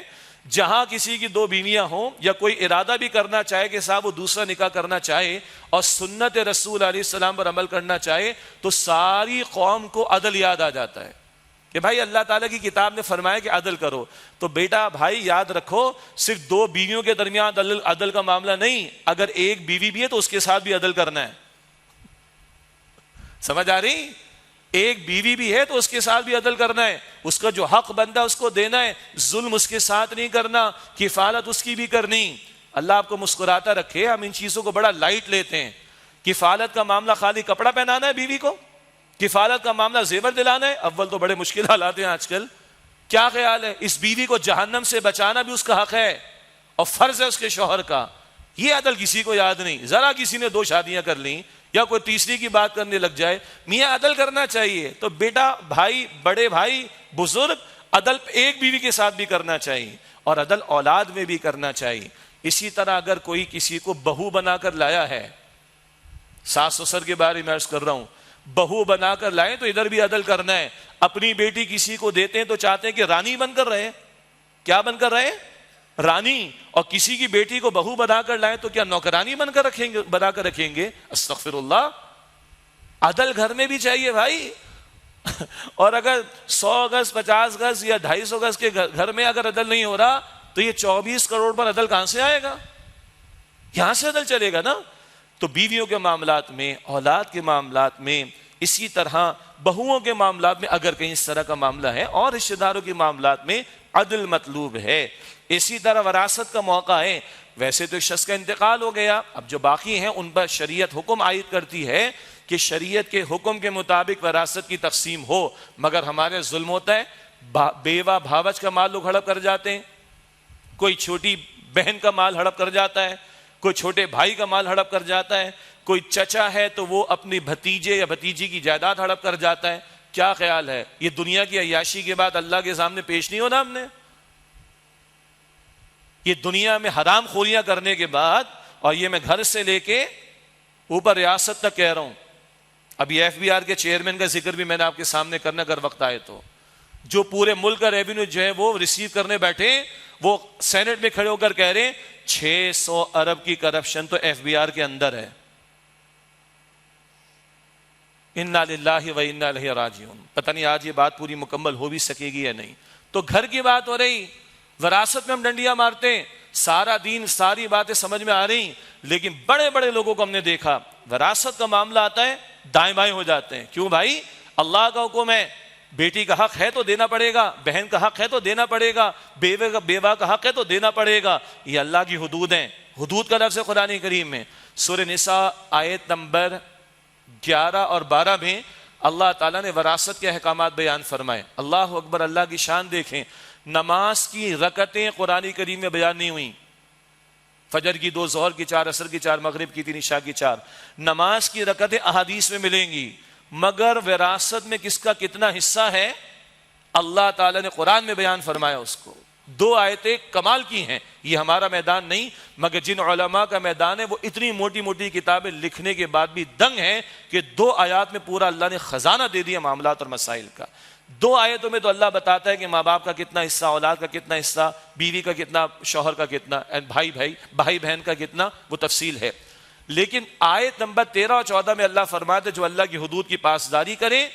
جہاں کسی کی 2 بیویاں ہوں یا کوئی ارادہ بھی کرنا چاہے کہ صاحب وہ دوسرا نکاح کرنا چاہے اور سنت رسول علیہ السلام پر عمل کرنا چاہے تو ساری قوم کو عدل یاد آ جاتا ہے کہ بھائی اللہ تعالیٰ کی کتاب نے فرمایا کہ عدل کرو۔ تو بیٹا بھائی یاد رکھو، صرف 2 بیویوں کے درمیان عدل کا معاملہ نہیں، اگر ایک بیوی بھی ہے تو اس کے ساتھ بھی عدل کرنا ہے۔ سمجھ آ رہی؟ ایک بیوی بھی ہے تو اس کے ساتھ بھی عدل کرنا ہے، اس کا جو حق بندہ اس کو دینا ہے، ظلم اس کے ساتھ نہیں کرنا، کفالت اس کی بھی کرنی۔ اللہ آپ کو مسکراتا رکھے، ہم ان چیزوں کو بڑا لائٹ لیتے ہیں۔ کفالت کا معاملہ خالی کپڑا پہنانا ہے بیوی کو، کفالت کا معاملہ زیور دلانا ہے؟ اول تو بڑے مشکل حالات ہیں آج کل۔ کیا خیال ہے؟ اس بیوی کو جہنم سے بچانا بھی اس کا حق ہے اور فرض ہے اس کے شوہر کا۔ یہ عدل کسی کو یاد نہیں۔ ذرا کسی نے 2 شادیاں کر لیں یا کوئی تیسری کی بات کرنے لگ جائے، میاں عدل کرنا چاہیے۔ تو بیٹا، بھائی، بڑے بھائی، بزرگ، عدل ایک بیوی کے ساتھ بھی کرنا چاہیے اور عدل اولاد میں بھی کرنا چاہیے۔ اسی طرح اگر کوئی کسی کو بہو بنا کر لایا ہے، ساس سسر کے بارے میں عرض کر رہا ہوں، بہو بنا کر لائیں تو ادھر بھی عدل کرنا ہے۔ اپنی بیٹی کسی کو دیتے ہیں تو چاہتے ہیں کہ رانی بن کر رہے، کیا بن کر رہے؟ رانی۔ اور کسی کی بیٹی کو بہو بنا کر لائیں تو کیا نوکرانی بن کر رکھیں گے؟ استغفر اللہ۔ عدل گھر میں بھی چاہیے بھائی۔ اور اگر 100 گز، 50 گز یا 250 گز کے گھر میں اگر عدل نہیں ہو رہا تو یہ 24 کروڑ پر عدل کہاں سے آئے گا؟ یہاں سے عدل چلے گا نا۔ تو بیویوں کے معاملات میں، اولاد کے معاملات میں، اسی طرح بہوؤں کے معاملات میں اگر کہیں اس طرح کا معاملہ ہے، اور رشتہ داروں کے معاملات میں عدل مطلوب ہے۔ اسی طرح وراثت کا موقع ہے۔ ویسے تو شخص کا انتقال ہو گیا، اب جو باقی ہیں ان پر شریعت حکم عائد کرتی ہے کہ شریعت کے حکم کے مطابق وراثت کی تقسیم ہو، مگر ہمارے ظلم ہوتا ہے، بیوہ بھاوج کا مال لوگ ہڑپ کر جاتے ہیں، کوئی چھوٹی بہن کا مال ہڑپ کر جاتا ہے، کوئی چھوٹے بھائی کا مال ہڑپ کر جاتا ہے، کوئی چچا ہے تو وہ اپنی بھتیجے یا بھتیجی کی جائیداد ہڑپ کر جاتا ہے۔ کیا خیال ہے؟ یہ دنیا کی عیاشی کے بعد اللہ کے سامنے پیش نہیں ہونا ہم نے؟ یہ دنیا میں حرام خوریاں کرنے کے بعد، اور یہ میں گھر سے لے کے اوپر ریاست تک کہہ رہا ہوں، ابھی FBR کے چیئرمین کا ذکر بھی میں نے آپ کے سامنے کرنا اگر وقت آئے تو، جو پورے ملک کا ریونیو جو ہے وہ ریسیو کرنے بیٹھے، وہ سینٹ میں کھڑے ہو کر کہہ رہے ہیں 600 ارب کی کرپشن تو FBR کے اندر ہے۔ انا للہ و انا الیہ راجعون۔ پتہ نہیں آج یہ بات پوری مکمل ہو بھی سکے گی یا نہیں۔ تو گھر کی بات ہو رہی، وراثت میں ہم ڈنڈیاں مارتے ہیں، سارا دین، ساری باتیں سمجھ میں آ رہی، لیکن بڑے بڑے لوگوں کو ہم نے دیکھا وراثت کا معاملہ آتا ہے دائیں بائیں ہو جاتے ہیں۔ کیوں بھائی؟ اللہ کا حکم ہے، بیٹی کا حق ہے تو دینا پڑے گا، بہن کا حق ہے تو دینا پڑے گا، بیوہ کا حق ہے تو دینا پڑے گا۔ یہ اللہ کی حدود ہیں، حدود کا لفظ ہے قرآن کریم میں۔ سورہ نساء آیت نمبر 11 اور 12 میں اللہ تعالیٰ نے وراثت کے احکامات بیان فرمائے۔ اللہ اکبر، اللہ کی شان دیکھیں۔ نماز کی رکعتیں قرآن کریم میں بیان نہیں ہوئیں، فجر کی 2، ظہر کی 4، عصر کی 4، مغرب کی 3، عشاء کی 4۔ نماز کی رکعتیں احادیث میں ملیں گی، مگر وراثت میں کس کا کتنا حصہ ہے اللہ تعالیٰ نے قرآن میں بیان فرمایا اس کو۔ 2 آیتیں کمال کی ہیں۔ یہ ہمارا میدان نہیں، مگر جن علماء کا میدان ہے وہ اتنی موٹی موٹی کتابیں لکھنے کے بعد بھی دنگ ہیں کہ 2 آیات میں پورا اللہ نے خزانہ دے دیا معاملات اور مسائل کا۔ 2 آیتوں میں تو اللہ بتاتا ہے کہ ماں باپ کا کتنا حصہ، اولاد کا کتنا حصہ، بیوی کا کتنا، شوہر کا کتنا، بھائی بہن کا کتنا، وہ تفصیل ہے۔ لیکن آیت نمبر 13 اور 14 میں اللہ فرماتے جو اللہ کی حدود کی پاسداری کریں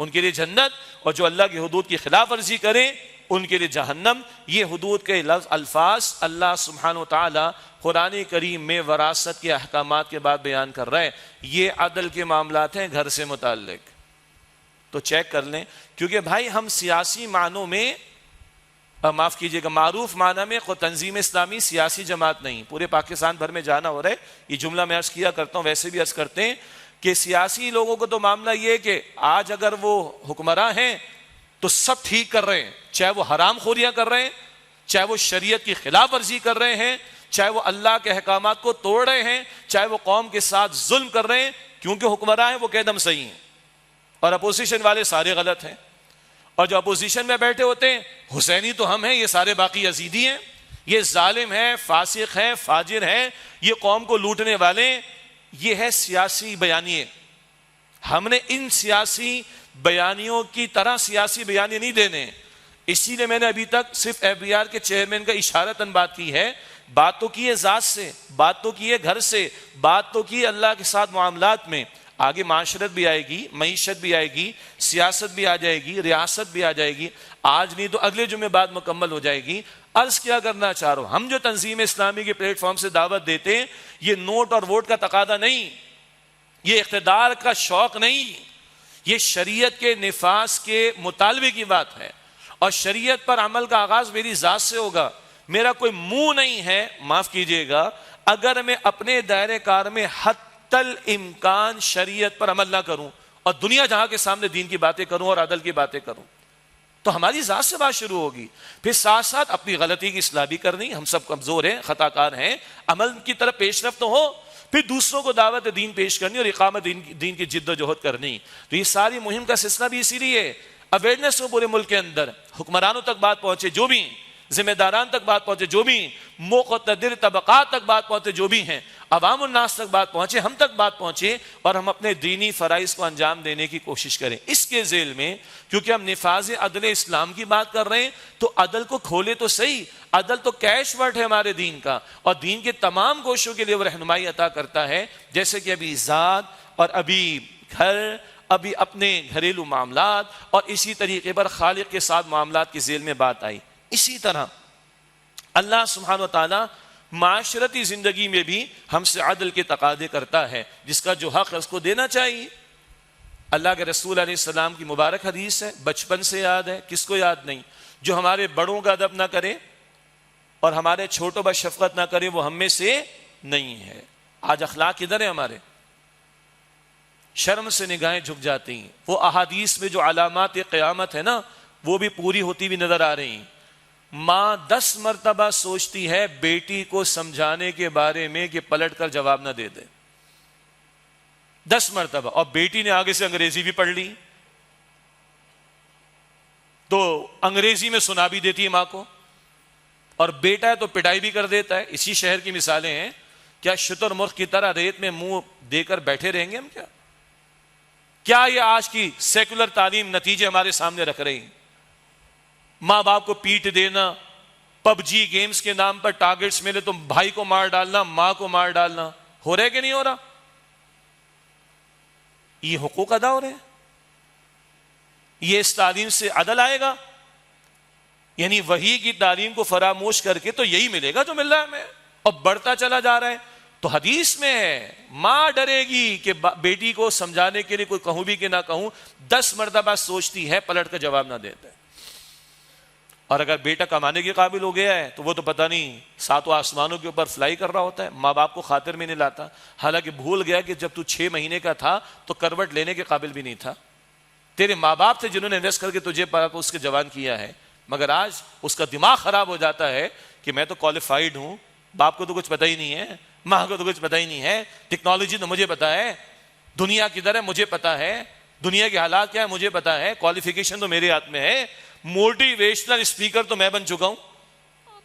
ان کے لیے جنت، اور جو اللہ کی حدود کی خلاف ورزی کریں ان کے لیے جہنم. یہ حدود کے لفظ الفاظ اللہ سبحانہ و تعالی قرآن کریم میں وراثت کے احکامات کے بعد بیان کر رہا ہے. یہ عدل کے معاملات ہیں گھر سے متعلق، تو چیک کر لیں. کیونکہ بھائی ہم سیاسی معنوں میں، معاف کیجئے گا، معروف معنی میں تنظیم اسلامی سیاسی جماعت نہیں، پورے پاکستان بھر میں جانا ہو رہا ہے. یہ جملہ میں عرض کیا کرتا ہوں، ویسے بھی عرض کرتے ہیں کہ سیاسی لوگوں کو تو معاملہ یہ ہے کہ آج اگر وہ حکمراں ہیں تو سب ٹھیک کر رہے ہیں، چاہے وہ حرام خوریاں کر رہے ہیں، چاہے وہ شریعت کی خلاف ورزی کر رہے ہیں، چاہے وہ اللہ کے احکامات کو توڑ رہے ہیں، چاہے وہ قوم کے ساتھ ظلم کر رہے ہیں. کیونکہ حکمراں ہیں وہ قدم صحیح ہیں اور اپوزیشن والے سارے غلط ہیں. اور جو اپوزیشن میں بیٹھے ہوتے ہیں، حسینی تو ہم ہیں، یہ سارے باقی یزیدی ہیں، یہ ظالم ہیں، فاسق ہیں، فاجر ہیں، یہ قوم کو لوٹنے والے. یہ ہے سیاسی بیانیے. ہم نے ان سیاسی بیانیوں کی طرح سیاسی بیانیے نہیں دینے. اسی لیے میں نے ابھی تک صرف FBR کے چیئرمین کا اشارتاً بات کی ہے. بات تو کی ہے ذات سے، بات تو کی ہے گھر سے، بات تو کی اللہ کے ساتھ معاملات میں. آگے معاشرت بھی آئے گی، معیشت بھی آئے گی، سیاست بھی آ جائے گی، ریاست بھی آ جائے گی. آج نہیں تو اگلے جمعے بعد مکمل ہو جائے گی. عرض کیا کرنا چاہ رہا ہوں، ہم جو تنظیم اسلامی کے پلیٹ فارم سے دعوت دیتے ہیں، یہ نوٹ اور ووٹ کا تقاضا نہیں، یہ اقتدار کا شوق نہیں، یہ شریعت کے نفاذ کے مطالبے کی بات ہے. اور شریعت پر عمل کا آغاز میری ذات سے ہوگا. میرا کوئی منہ نہیں ہے، معاف کیجئے گا، اگر میں اپنے دائرے کار میں حتی الامکان شریعت پر عمل نہ کروں اور دنیا جہاں کے سامنے دین کی باتیں کروں اور عدل کی باتیں کروں، تو ہماری ذات سے بات شروع ہوگی. پھر ساتھ ساتھ اپنی غلطی کی اصلاح بھی کرنی. ہم سب کمزور ہیں، خطا کار ہیں، عمل کی طرف پیش رفت ہو، پھر دوسروں کو دعوت دین پیش کرنی اور اقامت دین کی جد و جہد کرنی. تو یہ ساری مہم کا سلسلہ بھی اسی لیے اویئرنیس ہو پورے ملک کے اندر، حکمرانوں تک بات پہنچے جو بھی، ذمہ داران تک بات پہنچے جو بھی، مقتدر طبقات تک بات پہنچے جو بھی ہیں، عوام الناس تک بات پہنچے، ہم تک بات پہنچے، اور ہم اپنے دینی فرائض کو انجام دینے کی کوشش کریں. اس کے ذیل میں کیونکہ ہم نفاذ عدل اسلام کی بات کر رہے ہیں، تو عدل کو کھولے تو صحیح. عدل تو کیش ورڈ ہے ہمارے دین کا، اور دین کے تمام گوشوں کے لیے وہ رہنمائی عطا کرتا ہے. جیسے کہ ابھی ذات اور ابھی گھر، ابھی اپنے گھریلو معاملات، اور اسی طریقے پر خالق کے ساتھ معاملات کی ذیل میں بات آئی. اسی طرح اللہ سبحانہ و تعالیٰ معاشرتی زندگی میں بھی ہم سے عدل کے تقاضے کرتا ہے. جس کا جو حق ہے اس کو دینا چاہیے. اللہ کے رسول علیہ السلام کی مبارک حدیث ہے، بچپن سے یاد ہے، کس کو یاد نہیں؟ جو ہمارے بڑوں کا ادب نہ کرے اور ہمارے چھوٹوں پر شفقت نہ کرے وہ ہم میں سے نہیں ہے. آج اخلاق کدھر ہے ہمارے؟ شرم سے نگاہیں جھک جاتی ہیں. وہ احادیث میں جو علامات قیامت ہے نا، وہ بھی پوری ہوتی بھی نظر آ رہی ہیں. ماں 10 مرتبہ سوچتی ہے بیٹی کو سمجھانے کے بارے میں کہ پلٹ کر جواب نہ دے دے. 10 مرتبہ. اور بیٹی نے آگے سے انگریزی بھی پڑھ لی تو انگریزی میں سنا بھی دیتی ہے ماں کو، اور بیٹا ہے تو پٹائی بھی کر دیتا ہے. اسی شہر کی مثالیں ہیں. کیا شتر مرغ کی طرح ریت میں منہ دے کر بیٹھے رہیں گے ہم؟ کیا یہ آج کی سیکولر تعلیم نتیجے ہمارے سامنے رکھ رہی ہیں؟ ماں باپ کو پیٹ دینا، پب جی گیمز کے نام پر ٹارگٹس ملے تو بھائی کو مار ڈالنا، ماں کو مار ڈالنا. ہو رہا ہے کہ نہیں ہو رہا؟ یہ حقوق ادا ہو رہے ہیں. یہ اس تعلیم سے عدل آئے گا؟ یعنی وحی کی تعلیم کو فراموش کر کے تو یہی ملے گا جو مل رہا ہے ہمیں، اور بڑھتا چلا جا رہا ہے. تو حدیث میں ہے ماں ڈرے گی کہ بیٹی کو سمجھانے کے لیے کوئی کہوں بھی کہ نہ کہوں، 10 مرتبہ سوچتی ہے، پلٹ کر جواب نہ دیتا ہے. اور اگر بیٹا کمانے کے قابل ہو گیا ہے تو وہ تو پتہ نہیں 7 آسمانوں کے اوپر فلائی کر رہا ہوتا ہے، ماں باپ کو خاطر میں نہیں لاتا. حالانکہ بھول گیا کہ جب تو 6 مہینے کا تھا تو کروٹ لینے کے قابل بھی نہیں تھا. تیرے ماں باپ تھے جنہوں نے انویسٹ کر کے تجھے اس کے جوان کیا ہے، مگر آج اس کا دماغ خراب ہو جاتا ہے کہ میں تو کوالیفائڈ ہوں، باپ کو تو کچھ پتہ ہی نہیں ہے، ماں کو تو کچھ پتہ ہی نہیں ہے، ٹیکنالوجی تو مجھے پتہ ہے، دنیا کدھر ہے مجھے پتہ ہے، دنیا کے حالات کیا ہے مجھے پتہ ہے، کوالیفیکیشن تو میرے ہاتھ میں ہے، موٹیویشنل اسپیکر تو میں بن چکا ہوں.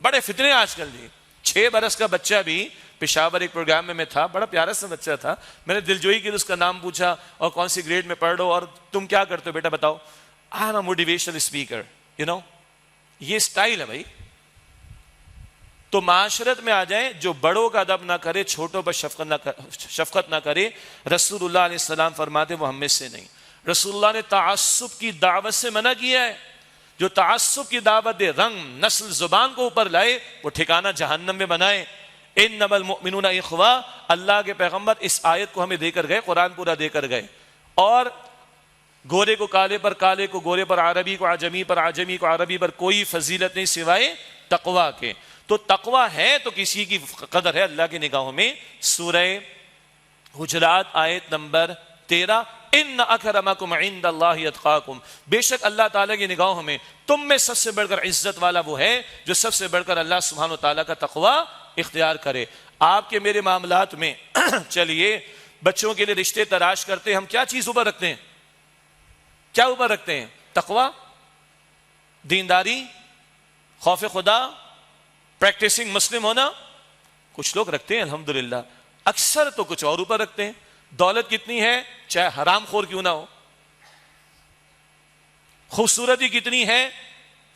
بڑے فتنے آج کل جی. 6 برس کا بچہ بھی پشاور ایک پروگرام میں تھا، بڑا پیارا سا بچہ تھا. میں نے دلجوئی کی اس کا نام پوچھا اور کون سی گریڈ میں پڑھ رہے ہو اور تم کیا کرتے ہو بیٹا بتاؤ. I am a motivational speaker. یہ اسٹائل ہے بھائی. تو معاشرت میں آ جائیں جو بڑوں کا ادب نہ کرے، چھوٹوں پر شفقت نہ کرے، رسول اللہ علیہ السلام فرماتے وہ ہم میں سے نہیں. رسول اللہ نے تعصب کی دعوت سے منع کیا ہے. جو تعصب کی دعوت دے، رنگ نسل زبان کو اوپر لائے، وہ ٹھکانہ جہنم میں بنائے۔ انما المؤمنون اخوہ، اللہ کے پیغمبر اس آیت کو ہمیں دے کر گئے، قرآن پورا دے کر گئے۔ اور گورے کو کالے پر، کالے کو گورے پر، عربی کو عجمی پر، عجمی کو عربی پر کوئی فضیلت نہیں سوائے تقویٰ کے۔ تو تقویٰ ہے تو کسی کی قدر ہے اللہ کی نگاہوں میں۔ سورہ حجرات آیت نمبر 13، ان اکرمکم عند اللہ اتقاکم، بے شک اللہ تعالیٰ کی نگاہوں میں تم میں سب سے بڑھ کر عزت والا وہ ہے جو سب سے بڑھ کر اللہ سبحانہ وتعالیٰ کا تقویٰ اختیار کرے۔ آپ کے میرے معاملات میں چلیے بچوں کے لیے رشتے تلاش کرتے، ہم کیا چیز اوپر رکھتے ہیں؟ کیا اوپر رکھتے ہیں؟ تقویٰ، دینداری، خوف خدا، پریکٹسنگ مسلم ہونا۔ کچھ لوگ رکھتے ہیں الحمدللہ، اکثر تو کچھ اور اوپر رکھتے ہیں۔ دولت کتنی ہے چاہے حرام خور کیوں نہ ہو، خوبصورتی کتنی ہے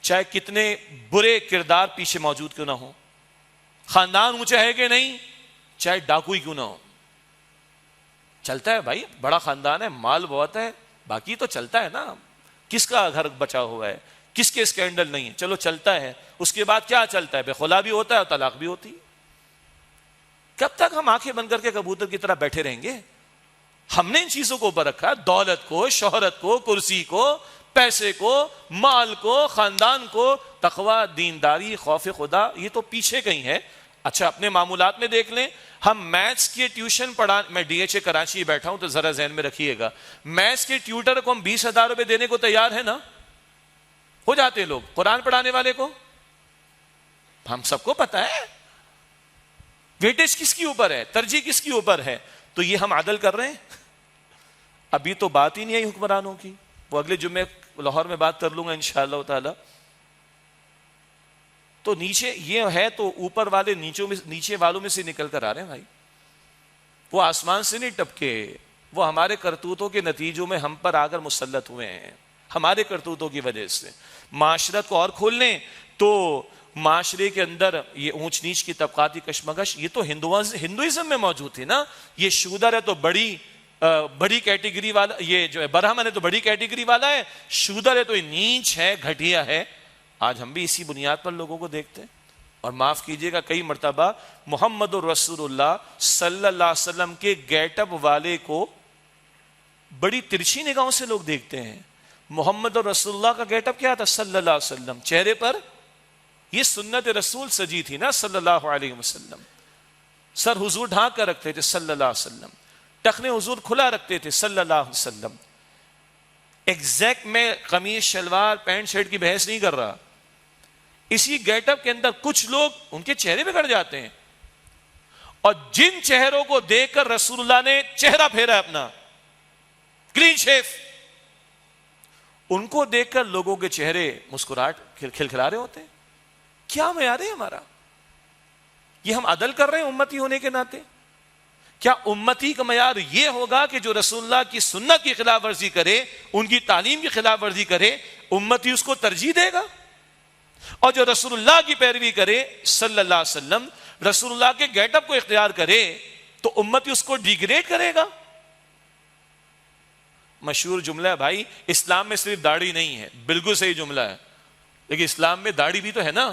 چاہے کتنے برے کردار پیچھے موجود کیوں نہ ہو، خاندان اونچا ہے کہ نہیں چاہے ڈاکو ہی کیوں نہ ہو، چلتا ہے بھائی، بڑا خاندان ہے، مال بہت ہے، باقی تو چلتا ہے نا، کس کا گھر بچا ہوا ہے، کس کے اسکینڈل نہیں ہے، چلو چلتا ہے۔ اس کے بعد کیا چلتا ہے؟ بے خلا بھی ہوتا ہے اور طلاق بھی ہوتی ہے۔ کب تک ہم آنکھیں بند کر کے کبوتر کی طرح بیٹھے رہیں گے؟ ہم نے ان چیزوں کو اوپر رکھا، دولت کو، شہرت کو، کرسی کو، پیسے کو، مال کو، خاندان کو۔ تقویٰ، دینداری، خوف خدا یہ تو پیچھے کہیں ہے۔ اچھا اپنے معمولات میں دیکھ لیں، ہم میتھس کے ٹیوشن میں ڈی ایچ اے کراچی بیٹھا ہوں تو ذرا ذہن میں رکھیے گا، میتھس کے ٹیوٹر کو ہم 20,000 روپے دینے کو تیار ہیں نا؟ ہو جاتے ہیں لوگ۔ قرآن پڑھانے والے کو ہم سب کو پتا ہے ویٹیج کس کی اوپر ہے، ترجیح کس کی اوپر ہے، تو یہ ہم عدل کر رہے ہیں؟ ابھی تو بات ہی نہیں آئی حکمرانوں کی، وہ اگلے جمعے لاہور میں بات کر لوں گا انشاءاللہ تعالی۔ تو نیچے یہ ہے تو اوپر والے نیچے والوں میں سے نکل کر آ رہے ہیں بھائی، وہ آسمان سے نہیں ٹپکے، وہ ہمارے کرتوتوں کے نتیجوں میں ہم پر آ کر مسلط ہوئے ہیں، ہمارے کرتوتوں کی وجہ سے۔ معاشرت کو اور کھول لیں تو معاشرے کے اندر یہ اونچ نیچ کی طبقاتی کشمکش یہ تو ہندوازم میں موجود تھی نا۔ یہ شودر ہے تو بڑی کیٹیگری والا، یہ جو ہے برہمن ہے تو بڑی کیٹیگری والا ہے، شودر ہے تو یہ نیچ ہے، گھٹیا ہے۔ آج ہم بھی اسی بنیاد پر لوگوں کو دیکھتے ہیں۔ اور معاف کیجئے گا کئی مرتبہ محمد الرسول اللہ صلی اللہ علیہ وسلم کے گیٹ اپ والے کو بڑی ترچھی نگاہوں سے لوگ دیکھتے ہیں۔ محمد الرسول اللہ کا گیٹ اپ کیا تھا صلی اللہ علیہ وسلم؟ چہرے پر یہ سنت رسول سجی تھی نا صلی اللہ علیہ وسلم۔ سر حضور ڈھانک کر رکھتے تھے صلی اللہ علیہ وسلم، ٹخنے حضور کھلا رکھتے تھے صلی اللہ علیہ وسلم۔ ایگزیکٹ میں قمیص شلوار پینٹ شرٹ کی بحث نہیں کر رہا، اسی گیٹ اپ کے اندر کچھ لوگ ان کے چہرے بگڑ جاتے ہیں، اور جن چہروں کو دیکھ کر رسول اللہ نے چہرہ پھیرا اپنا کلین شیف، ان کو دیکھ کر لوگوں کے چہرے مسکراہٹ کھلکھلا رہے ہوتے ہیں۔ کیا معیار ہے ہمارا؟ یہ ہم عدل کر رہے ہیں امتی ہونے کے ناطے؟ کیا امتی کا معیار یہ ہوگا کہ جو رسول اللہ کی سنت کی خلاف ورزی کرے، ان کی تعلیم کی خلاف ورزی کرے، امتی اس کو ترجیح دے گا؟ اور جو رسول اللہ کی پیروی کرے صلی اللہ علیہ وسلم، رسول اللہ کے گیٹ اپ کو اختیار کرے تو امتی اس کو ڈیگریڈ کرے گا؟ مشہور جملہ ہے بھائی، اسلام میں صرف داڑھی نہیں ہے، بالکل صحیح جملہ ہے، لیکن اسلام میں داڑھی بھی تو ہے نا۔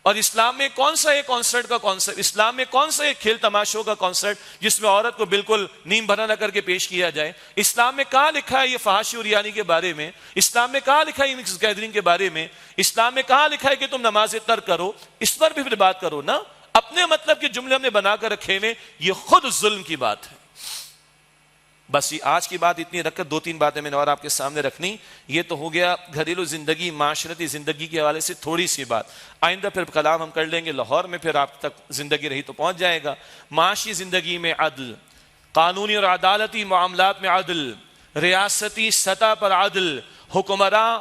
اور اسلام میں کون سا ایک کانسرٹ کا کانسرٹ، اسلام میں کون سا ایک کھیل تماشوں کا کانسرٹ جس میں عورت کو بالکل نیم بھرا نہ کر کے پیش کیا جائے؟ اسلام میں کہاں لکھا ہے یہ فحاشی اور ریانی کے بارے میں؟ اسلام میں کہاں لکھا ہے مکس گیدرنگ کے بارے میں؟ اسلام میں کہاں لکھا ہے کہ تم نماز ترک کرو؟ اس پر بھی پھر بات کرو نا۔ اپنے مطلب کے جملے ہم نے بنا کر رکھے ہوئے، یہ خود ظلم کی بات ہے۔ بس یہ آج کی بات اتنی رکھ کر 2-3 باتیں میں نے اور آپ کے سامنے رکھنی۔ یہ تو ہو گیا گھریلو زندگی، معاشرتی زندگی کے حوالے سے تھوڑی سی بات۔ آئندہ پھر کلام ہم کر لیں گے لاہور میں، پھر آپ تک زندگی رہی تو پہنچ جائے گا۔ معاشی زندگی میں عدل، قانونی اور عدالتی معاملات میں عدل، ریاستی سطح پر عدل، حکمراں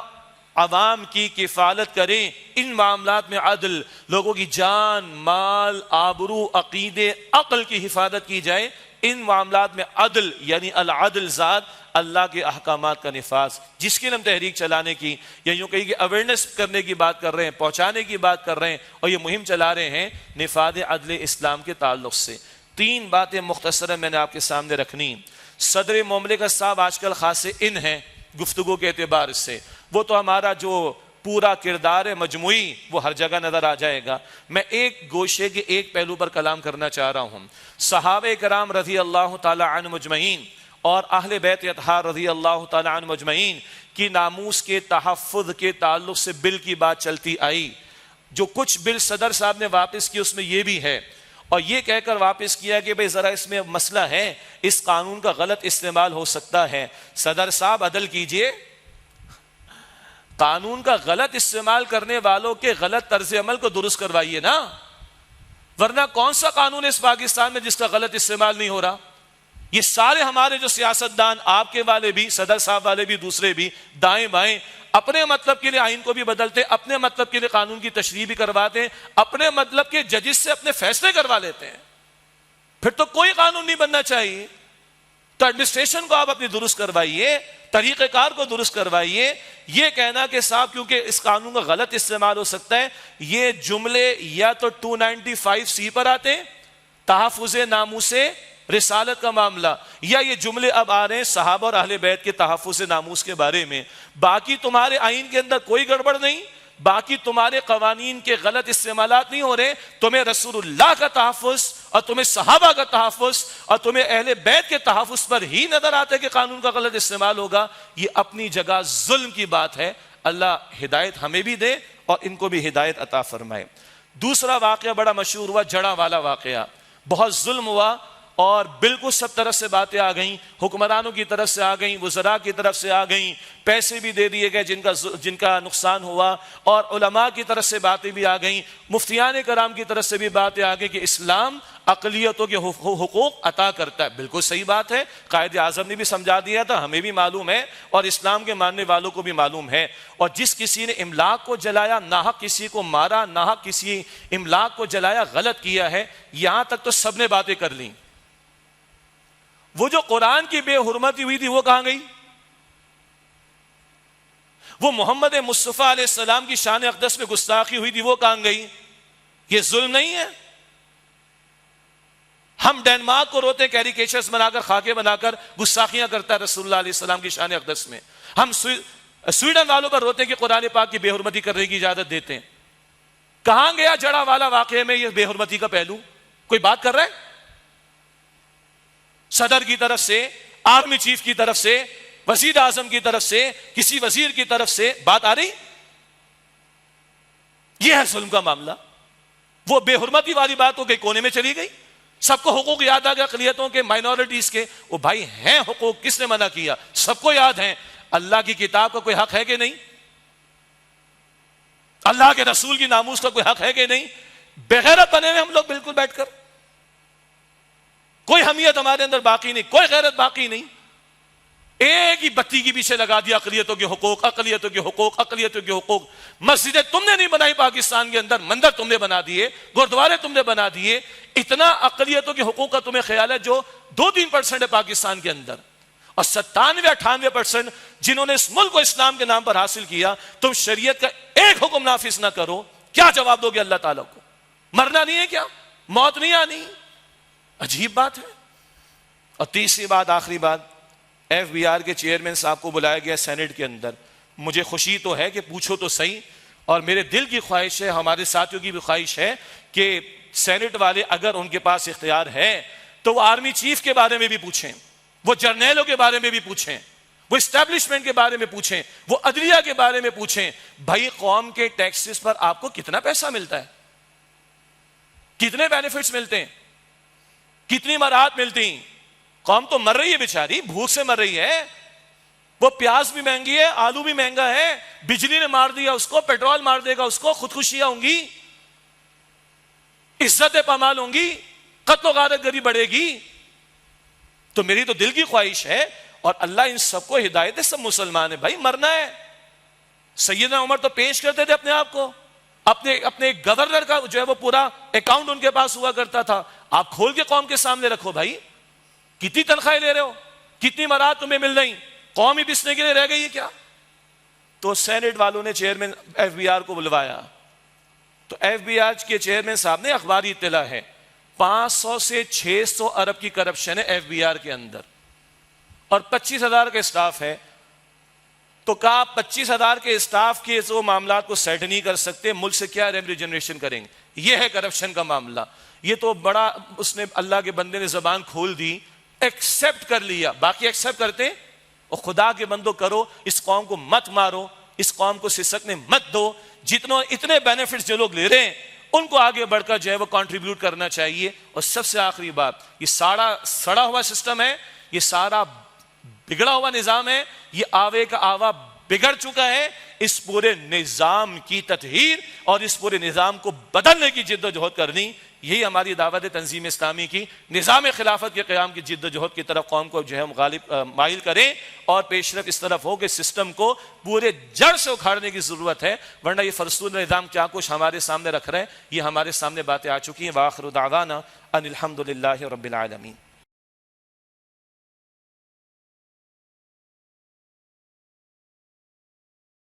عوام کی کفالت کریں، ان معاملات میں عدل، لوگوں کی جان، مال، آبرو، عقیدے، عقل کی حفاظت کی جائے، ان معاملات میں عدل یعنی العدل ذات اللہ کے احکامات کا نفاذ، جس کے لیے ہم تحریک چلانے کی یا یوں کہیں کہ اویئرنیس کرنے کی بات کر رہے ہیں، پہنچانے کی بات کر رہے ہیں، اور یہ مہم چلا رہے ہیں نفاذ عدل اسلام کے تعلق سے۔ 3 باتیں مختصراً میں نے آپ کے سامنے رکھنی۔ صدر مملکت صاحب آج کل خاصے ان ہیں، گفتگو کے اعتبار سے، وہ تو ہمارا جو پورا کردار مجموعی وہ ہر جگہ نظر آ جائے گا۔ میں ایک گوشے کے ایک پہلو پر کلام کرنا چاہ رہا ہوں۔ صحابہ کرام رضی اللہ تعالی عنہ مجمعین اور اہل بیت اطہار رضی اللہ تعالی عنہ مجمعین کی ناموس کے تحفظ کے تعلق سے بل کی بات چلتی آئی۔ جو کچھ بل صدر صاحب نے واپس کی اس میں یہ بھی ہے، اور یہ کہہ کر واپس کیا کہ بھئی ذرا اس میں مسئلہ ہے، اس قانون کا غلط استعمال ہو سکتا ہے۔ صدر صاحب عدل کیجئے، قانون کا غلط استعمال کرنے والوں کے غلط طرز عمل کو درست کروائیے نا، ورنہ کون سا قانون اس پاکستان میں جس کا غلط استعمال نہیں ہو رہا؟ یہ سارے ہمارے جو سیاستدان، آپ کے والے بھی، صدر صاحب والے بھی، دوسرے بھی، دائیں بائیں، اپنے مطلب کے لیے آئین کو بھی بدلتے، اپنے مطلب کے لیے قانون کی تشریح بھی کرواتے ہیں، اپنے مطلب کے ججز سے اپنے فیصلے کروا لیتے ہیں۔ پھر تو کوئی قانون نہیں بننا چاہیے۔ تو ایڈمنسٹریشن کو آپ اپنی درست کروائیے، طریقہ کار کو درست کروائیے۔ یہ کہنا کہ صاحب کیونکہ اس قانون کا غلط استعمال ہو سکتا ہے، یہ جملے یا تو 295C پر آتے ہیں، تحفظ ناموس رسالت کا معاملہ، یا یہ جملے اب آ رہے ہیں صحابہ اور اہل بیت کے تحفظ ناموس کے بارے میں۔ باقی تمہارے آئین کے اندر کوئی گڑبڑ نہیں، باقی تمہارے قوانین کے غلط استعمالات نہیں ہو رہے، تمہیں رسول اللہ کا تحفظ اور تمہیں صحابہ کا تحفظ اور تمہیں اہل بیت کے تحفظ پر ہی نظر آتا ہے کہ قانون کا غلط استعمال ہوگا۔ یہ اپنی جگہ ظلم کی بات ہے۔ اللہ ہدایت ہمیں بھی دے اور ان کو بھی ہدایت عطا فرمائے۔ دوسرا واقعہ بڑا مشہور ہوا، جڑا والا واقعہ۔ بہت ظلم ہوا اور بالکل سب طرف سے باتیں آ گئیں، حکمرانوں کی طرف سے آ گئیں، وزراء کی طرف سے آ گئیں، پیسے بھی دے دیے گئے جن کا نقصان ہوا، اور علماء کی طرف سے باتیں بھی آ گئیں، مفتیان کرام کی طرف سے بھی باتیں آ گئیں کہ اسلام اقلیتوں کے حقوق عطا کرتا ہے۔ بالکل صحیح بات ہے، قائد اعظم نے بھی سمجھا دیا تھا، ہمیں بھی معلوم ہے اور اسلام کے ماننے والوں کو بھی معلوم ہے۔ اور جس کسی نے املاک کو جلایا، ناحق کسی کو مارا، ناحق کسی املاک کو جلایا، غلط کیا ہے، یہاں تک تو سب نے باتیں کر لیں۔ وہ جو قرآن کی بے حرمتی ہوئی تھی وہ کہاں گئی؟ وہ محمد مصطفیٰ علیہ السلام کی شان اقدس میں گستاخی ہوئی تھی وہ کہاں گئی؟ یہ ظلم نہیں ہے؟ ہم ڈینمارک کو روتے، کیریکیچرز بنا کر، خاکے بنا کر گستاخیاں کرتا ہے رسول اللہ علیہ السلام کی شان اقدس میں۔ ہم سویڈن والوں پر روتے ہیں کہ قرآن پاک کی بے حرمتی کرنے کی اجازت دیتے ہیں۔ کہاں گیا جڑا والا واقعے میں یہ بے حرمتی کا پہلو؟ کوئی بات کر رہا ہے؟ صدر کی طرف سے، آرمی چیف کی طرف سے، وزیر اعظم کی طرف سے، کسی وزیر کی طرف سے بات آ رہی؟ یہ ہے ظلم کا معاملہ۔ وہ بے حرمتی والی بات ہو گئی، کونے میں چلی گئی۔ سب کو حقوق یاد آ گیا، اقلیتوں کے، مائنورٹیز کے۔ وہ بھائی ہیں حقوق، کس نے منع کیا؟ سب کو یاد ہیں۔ اللہ کی کتاب کا کوئی حق ہے کہ نہیں؟ اللہ کے رسول کی ناموس کا کوئی حق ہے کہ نہیں؟ بغیرت بنے ہوئے ہم لوگ بالکل بیٹھ کر، کوئی حمیت ہمارے اندر باقی نہیں، کوئی غیرت باقی نہیں۔ ایک ہی بتی کے پیچھے لگا دیا اقلیتوں کے حقوق، اقلیتوں کے حقوق، اقلیتوں کے حقوق۔ مسجدیں تم نے نہیں بنائی پاکستان کے اندر، مندر تم نے بنا دیے، گردوارے تم نے بنا دیے۔ اتنا اقلیتوں کے حقوق کا تمہیں خیال ہے جو 2-3% ہے پاکستان کے اندر، اور 97-98% جنہوں نے اس ملک کو اسلام کے نام پر حاصل کیا، تم شریعت کا ایک حکم نافذ نہ کرو، کیا جواب دو گے اللہ تعالیٰ کو؟ مرنا نہیں ہے کیا؟ موت نہیں آنی؟ عجیب بات ہے۔ اور تیسری بات، آخری بات، ایف بی آر کے چیئرمین صاحب کو بلایا گیا سینٹ کے اندر۔ مجھے خوشی تو ہے کہ پوچھو تو صحیح، اور میرے دل کی خواہش ہے، ہمارے ساتھیوں کی بھی خواہش ہے کہ سینٹ والے اگر ان کے پاس اختیار ہے تو وہ آرمی چیف کے بارے میں بھی پوچھیں، وہ جرنیلوں کے بارے میں بھی پوچھیں، وہ اسٹیبلشمنٹ کے بارے میں پوچھیں، وہ عدلیہ کے بارے میں پوچھیں۔ بھائی قوم کے ٹیکسز پر آپ کو کتنا پیسہ ملتا ہے؟ کتنے بینیفٹس ملتے ہیں؟ کتنی مراحت ملتی ہیں؟ قوم تو مر رہی ہے بیچاری، بھوک سے مر رہی ہے۔ وہ پیاز بھی مہنگی ہے، آلو بھی مہنگا ہے، بجلی نے مار دیا اس کو، پیٹرول مار دے گا اس کو، خودکشیاں ہوں گی، عزتیں پامال ہوں گی، قتل و غارت گری بڑھے گی۔ تو میری تو دل کی خواہش ہے، اور اللہ ان سب کو ہدایت ہے، سب مسلمان ہیں بھائی، مرنا ہے۔ سیدنا عمر تو پیش کرتے تھے اپنے آپ کو، اپنے گورنر کا جو ہے وہ پورا اکاؤنٹ ان کے پاس ہوا کرتا تھا۔ آپ کھول کے قوم کے سامنے رکھو بھائی، کتنی تنخواہیں لے رہے ہو، کتنی مراحت تمہیں مل رہی، قوم ہی پسنے کے لیے رہ گئی ہے کیا؟ تو سینٹ والوں نے چیئرمین ایف بی آر کو بلوایا، تو ایف بی آر کے چیئرمین صاحب نے، اخباری اطلاع ہے، 500 سے 600 ارب کی کرپشن ہے ایف بی آر کے اندر، اور 25,000 کا اسٹاف ہے۔ تو کہا 25,000 کے اسٹاف کے وہ معاملات کو سیٹ نہیں کر سکتے، ملک سے کیا ریونیو جنریشن کریں گے؟ یہ ہے کرپشن کا معاملہ. یہ تو بڑا اس نے اللہ کے بندے نے زبان کھول دی، ایکسپٹ کر لیا. باقی ایکسپٹ کرتے اور خدا کے بندو کرو، اس قوم کو مت مارو، اس قوم کو سسکنے مت دو. اتنے بینیفٹس جو لوگ لے رہے ہیں ان کو آگے بڑھ کر جو ہے وہ کنٹریبیوٹ کرنا چاہیے. اور سب سے آخری بات، یہ سارا سڑا ہوا سسٹم ہے، یہ سارا بگڑا ہوا نظام ہے، یہ آوے کا آوا بگڑ چکا ہے. اس پورے نظام کی تطہیر اور اس پورے نظام کو بدلنے کی جد و جہد کرنی، یہی ہماری دعوت تنظیم اسلامی کی نظام خلافت کے قیام کی جد و جہد کی طرف قوم کو جو ہے غالب مائل کریں اور پیشرفت اس طرف ہو کہ سسٹم کو پورے جڑ سے اکھاڑنے کی ضرورت ہے. ورنہ یہ فرسود نظام کیا کچھ ہمارے سامنے رکھ رہے ہیں، یہ ہمارے سامنے باتیں آ چکی ہیں. وآخر دعوانا ان الحمد للہ رب العالمین.